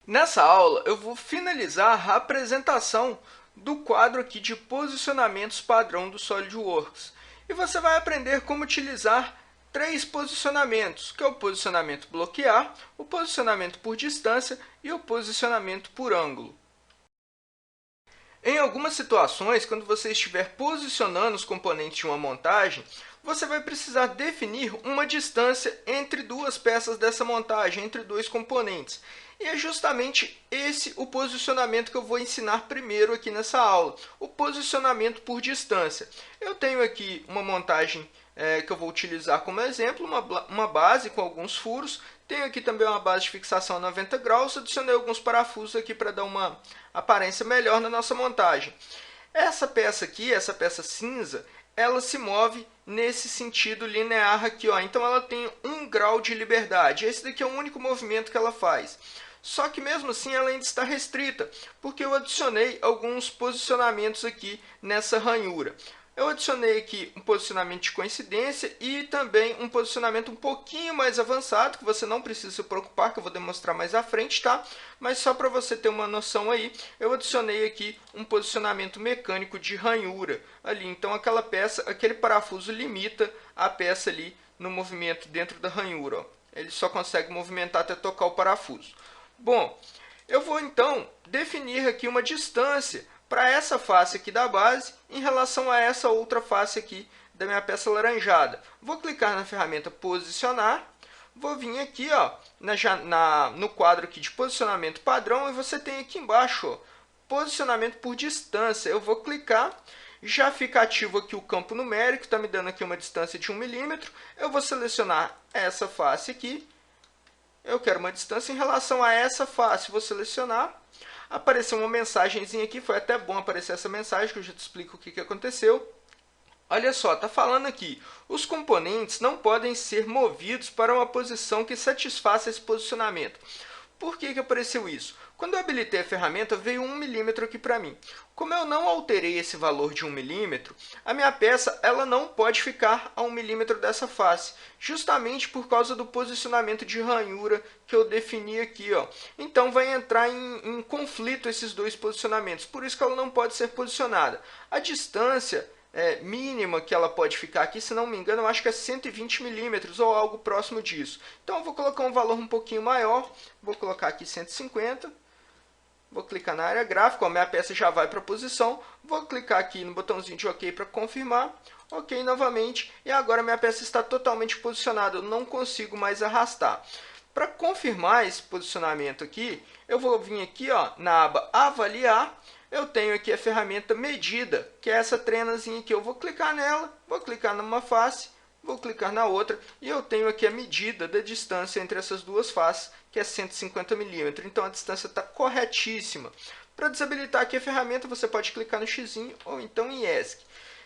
Nessa aula, eu vou finalizar a apresentação do quadro aqui de posicionamentos padrão do SolidWorks. E você vai aprender como utilizar três posicionamentos, que é o posicionamento bloquear, o posicionamento por distância e o posicionamento por ângulo. Em algumas situações, quando você estiver posicionando os componentes de uma montagem, você vai precisar definir uma distância entre duas peças dessa montagem, entre dois componentes. E é justamente esse o posicionamento que eu vou ensinar primeiro aqui nessa aula, o posicionamento por distância. Eu tenho aqui uma montagem que eu vou utilizar como exemplo, uma base com alguns furos. Tenho aqui também uma base de fixação a 90 graus, adicionei alguns parafusos aqui para dar uma aparência melhor na nossa montagem. Essa peça aqui, essa peça cinza, ela se move nesse sentido linear aqui, ó. Então ela tem 1 grau de liberdade. Esse daqui é o único movimento que ela faz. Só que mesmo assim ela ainda está restrita, porque eu adicionei alguns posicionamentos aqui nessa ranhura. Eu adicionei aqui um posicionamento de coincidência e também um posicionamento um pouquinho mais avançado, que você não precisa se preocupar, que eu vou demonstrar mais à frente, tá? Mas só para você ter uma noção aí, eu adicionei aqui um posicionamento mecânico de ranhura ali. Então, aquela peça, aquele parafuso limita a peça ali no movimento dentro da ranhura, ó. Ele só consegue movimentar até tocar o parafuso. Bom, eu vou então definir aqui uma distância para essa face aqui da base em relação a essa outra face aqui da minha peça laranjada. Vou clicar na ferramenta posicionar, vou vir aqui ó, no quadro aqui de posicionamento padrão e você tem aqui embaixo ó, posicionamento por distância. Eu vou clicar, já fica ativo aqui o campo numérico, está me dando aqui uma distância de 1 milímetro. Eu vou selecionar essa face aqui. Eu quero uma distância em relação a essa face, vou selecionar. Apareceu uma mensagenzinha aqui, foi até bom aparecer essa mensagem, que eu já te explico o que aconteceu. Olha só, está falando aqui, os componentes não podem ser movidos para uma posição que satisfaça esse posicionamento. Por que apareceu isso? Quando eu habilitei a ferramenta, veio 1 milímetro aqui para mim. Como eu não alterei esse valor de 1 milímetro, a minha peça ela não pode ficar a 1 milímetro dessa face, justamente por causa do posicionamento de ranhura que eu defini aqui, ó. Então, vai entrar em conflito esses dois posicionamentos, por isso que ela não pode ser posicionada. A distância mínima que ela pode ficar aqui, se não me engano, eu acho que é 120 milímetros ou algo próximo disso. Então, eu vou colocar um valor um pouquinho maior, vou colocar aqui 150. Vou clicar na área gráfica, a minha peça já vai para a posição. Vou clicar aqui no botãozinho de OK para confirmar. OK novamente. E agora minha peça está totalmente posicionada. Eu não consigo mais arrastar. Para confirmar esse posicionamento aqui, eu vou vir aqui ó, na aba Avaliar. Eu tenho aqui a ferramenta Medida, que é essa trenazinha aqui. Eu vou clicar nela, vou clicar numa face, vou clicar na outra e eu tenho aqui a medida da distância entre essas duas faces, que é 150 milímetros. Então, a distância está corretíssima. Para desabilitar aqui a ferramenta, você pode clicar no X ou então em ESC.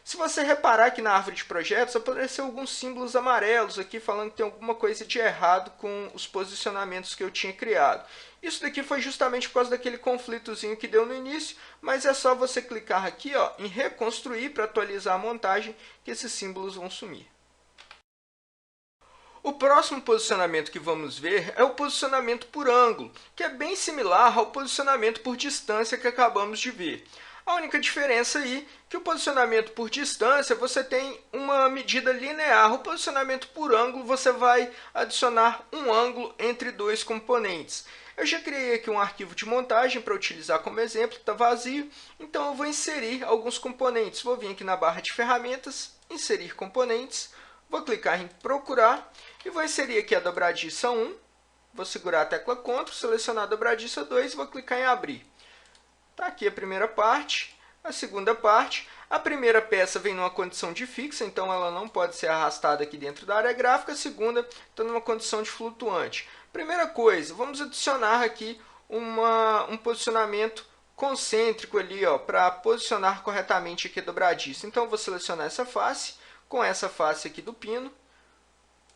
Se você reparar aqui na árvore de projetos, apareceu alguns símbolos amarelos aqui falando que tem alguma coisa de errado com os posicionamentos que eu tinha criado. Isso daqui foi justamente por causa daquele conflitozinho que deu no início, mas é só você clicar aqui ó, em reconstruir para atualizar a montagem que esses símbolos vão sumir. O próximo posicionamento que vamos ver é o posicionamento por ângulo, que é bem similar ao posicionamento por distância que acabamos de ver. A única diferença aí é que o posicionamento por distância você tem uma medida linear. O posicionamento por ângulo você vai adicionar um ângulo entre dois componentes. Eu já criei aqui um arquivo de montagem para utilizar como exemplo, está vazio. Então eu vou inserir alguns componentes. Vou vir aqui na barra de ferramentas, inserir componentes. Vou clicar em procurar e vou inserir aqui a dobradiça 1. Vou segurar a tecla Ctrl, selecionar a dobradiça 2 e vou clicar em abrir. Está aqui a primeira parte, a segunda parte. A primeira peça vem numa condição de fixa, então ela não pode ser arrastada aqui dentro da área gráfica. A segunda está numa condição de flutuante. Primeira coisa, vamos adicionar aqui um posicionamento concêntrico ali, para posicionar corretamente aqui a dobradiça. Então, eu vou selecionar essa face, com essa face aqui do pino,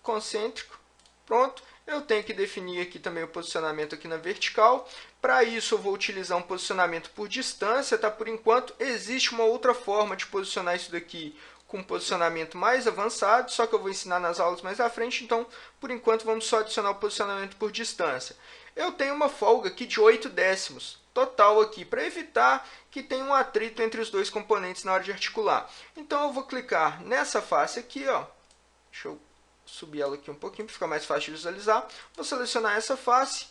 concêntrico, pronto. Eu tenho que definir aqui também o posicionamento aqui na vertical. Para isso, eu vou utilizar um posicionamento por distância, tá? Por enquanto, existe uma outra forma de posicionar isso daqui com um posicionamento mais avançado, só que eu vou ensinar nas aulas mais à frente, então, por enquanto, vamos só adicionar o posicionamento por distância. eu tenho uma folga aqui de 8 décimos total aqui, para evitar que tenha um atrito entre os dois componentes na hora de articular. Então, eu vou clicar nessa face aqui, ó. Deixa eu subir ela aqui um pouquinho para ficar mais fácil de visualizar. Vou selecionar essa face.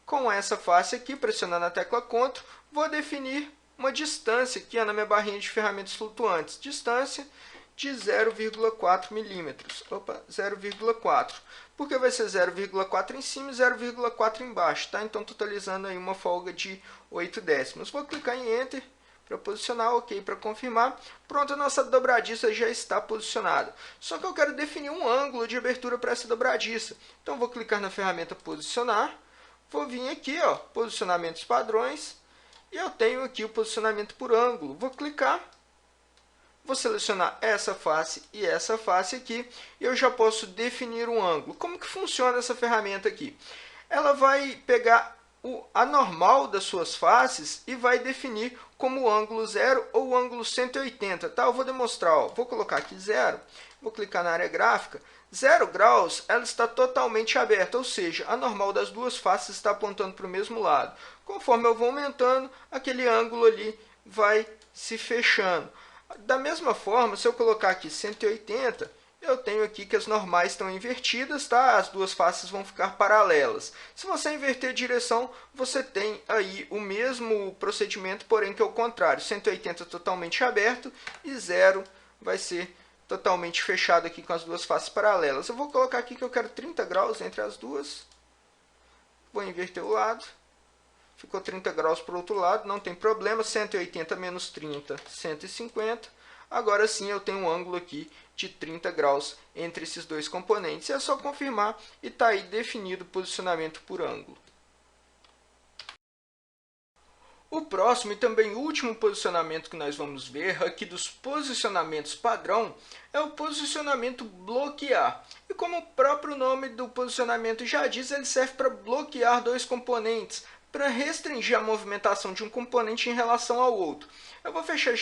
Com essa face aqui, pressionando a tecla Ctrl, vou definir uma distância aqui na minha barrinha de ferramentas flutuantes. Distância de 0,4 milímetros. Opa, 0,4. Porque vai ser 0,4 em cima e 0,4 embaixo, tá? Então, totalizando aí uma folga de 8 décimos. Vou clicar em Enter para posicionar, OK para confirmar. Pronto, a nossa dobradiça já está posicionada. Só que eu quero definir um ângulo de abertura para essa dobradiça. Então, vou clicar na ferramenta Posicionar. Vou vir aqui, ó, Posicionamentos Padrões. E eu tenho aqui o posicionamento por ângulo. Vou clicar. Vou selecionar essa face e essa face aqui, e eu já posso definir um ângulo. Como que funciona essa ferramenta aqui? Ela vai pegar a normal das suas faces e vai definir como o ângulo 0 ou o ângulo 180. Tá? Eu vou demonstrar. Ó. Vou colocar aqui 0, vou clicar na área gráfica. 0 graus, ela está totalmente aberta, ou seja, a normal das duas faces está apontando para o mesmo lado. Conforme eu vou aumentando, aquele ângulo ali vai se fechando. Da mesma forma, se eu colocar aqui 180, eu tenho aqui que as normais estão invertidas, tá? As duas faces vão ficar paralelas. Se você inverter a direção, você tem aí o mesmo procedimento, porém que é o contrário. 180 totalmente aberto e 0 vai ser totalmente fechado aqui com as duas faces paralelas. Eu vou colocar aqui que eu quero 30 graus entre as duas. Vou inverter o lado. Ficou 30 graus para o outro lado, não tem problema. 180 menos 30, 150. Agora sim eu tenho um ângulo aqui de 30 graus entre esses dois componentes. É só confirmar e está aí definido o posicionamento por ângulo. O próximo e também último posicionamento que nós vamos ver aqui dos posicionamentos padrão é o posicionamento bloquear. E como o próprio nome do posicionamento já diz, ele serve para bloquear dois componentes, para restringir a movimentação de um componente em relação ao outro. Eu vou fechar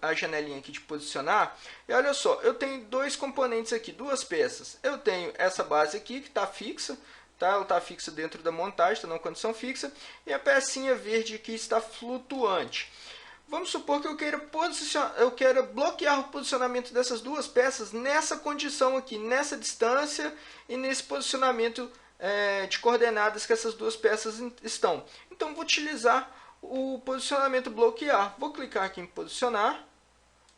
a janelinha aqui de posicionar e olha só, eu tenho dois componentes aqui, duas peças. Eu tenho essa base aqui que está fixa, tá? Ela está fixa dentro da montagem, está na condição fixa, e a pecinha verde aqui está flutuante. Vamos supor que eu queira bloquear o posicionamento dessas duas peças nessa condição aqui, nessa distância e nesse posicionamento de coordenadas que essas duas peças estão. Então, vou utilizar o posicionamento bloquear. Vou clicar aqui em posicionar,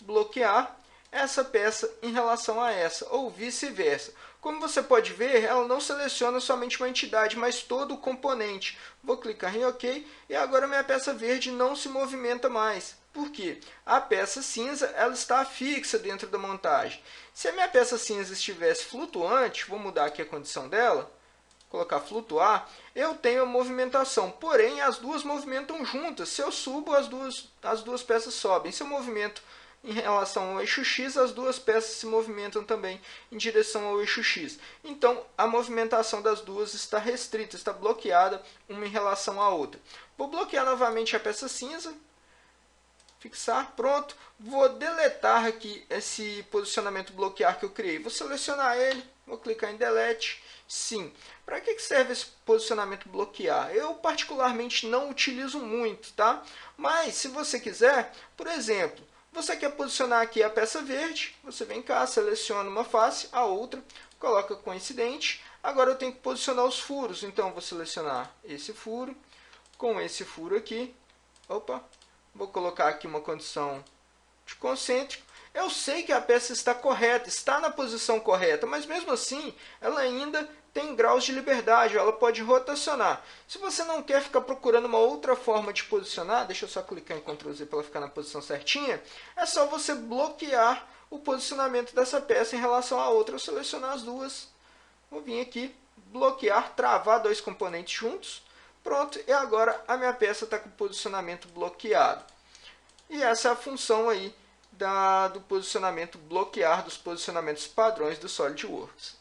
bloquear essa peça em relação a essa, ou vice-versa. Como você pode ver, ela não seleciona somente uma entidade, mas todo o componente. Vou clicar em OK e agora minha peça verde não se movimenta mais. Por quê? A peça cinza ela está fixa dentro da montagem. Se a minha peça cinza estivesse flutuante, vou mudar aqui a condição dela, colocar flutuar, eu tenho a movimentação, porém as duas movimentam juntas. Se eu subo, as duas peças sobem. Se eu movimento em relação ao eixo X, as duas peças se movimentam também em direção ao eixo X. Então, a movimentação das duas está restrita, está bloqueada uma em relação à outra. Vou bloquear novamente a peça cinza, fixar, pronto. Vou deletar aqui esse posicionamento bloquear que eu criei. Vou selecionar ele, vou clicar em Delete. Sim. Para que serve esse posicionamento bloquear? Eu particularmente não utilizo muito, tá? Mas se você quiser, por exemplo, você quer posicionar aqui a peça verde, você vem cá, seleciona uma face, a outra, coloca coincidente. Agora eu tenho que posicionar os furos, então vou selecionar esse furo com esse furo aqui. Opa, vou colocar aqui uma condição de concêntrico. Eu sei que a peça está correta, está na posição correta, mas mesmo assim ela ainda tem graus de liberdade, ela pode rotacionar. Se você não quer ficar procurando uma outra forma de posicionar, deixa eu só clicar em Ctrl Z para ela ficar na posição certinha, é só você bloquear o posicionamento dessa peça em relação à outra. Eu selecionar as duas, vou vir aqui, bloquear, travar dois componentes juntos, pronto, e agora a minha peça está com o posicionamento bloqueado. E essa é a função aí do posicionamento bloquear, dos posicionamentos padrões do SolidWorks.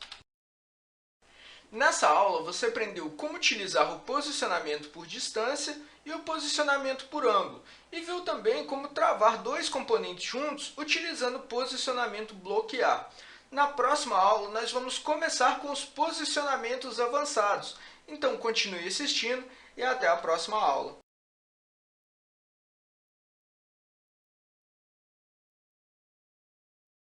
Nessa aula, você aprendeu como utilizar o posicionamento por distância e o posicionamento por ângulo, e viu também como travar dois componentes juntos utilizando o posicionamento bloquear. Na próxima aula, nós vamos começar com os posicionamentos avançados. Então, continue assistindo e até a próxima aula.